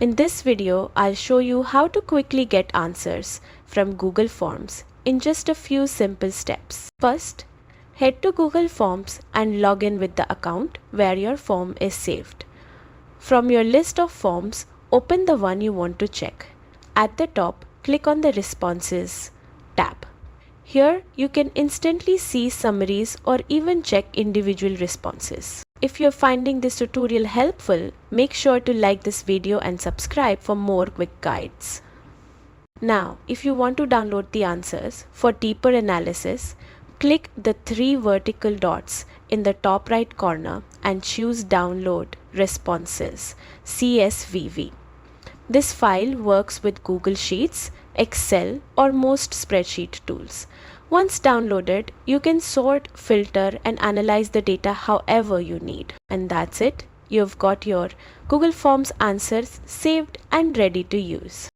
In this video, I'll show you how to quickly get answers from Google Forms in just a few simple steps. First, head to Google Forms and log in with the account where your form is saved. From your list of forms, open the one you want to check. At the top, click on the Responses tab. Here, you can instantly see summaries or even check individual responses. If you're finding this tutorial helpful, make sure to like this video and subscribe for more quick guides. Now, if you want to download the answers for deeper analysis, click the 3 vertical dots in the top right corner and choose Download Responses (CSVV). This file works with Google Sheets, Excel, or most spreadsheet tools. Once downloaded, you can sort, filter, and analyze the data however you need. And that's it. You've got your Google Forms answers saved and ready to use.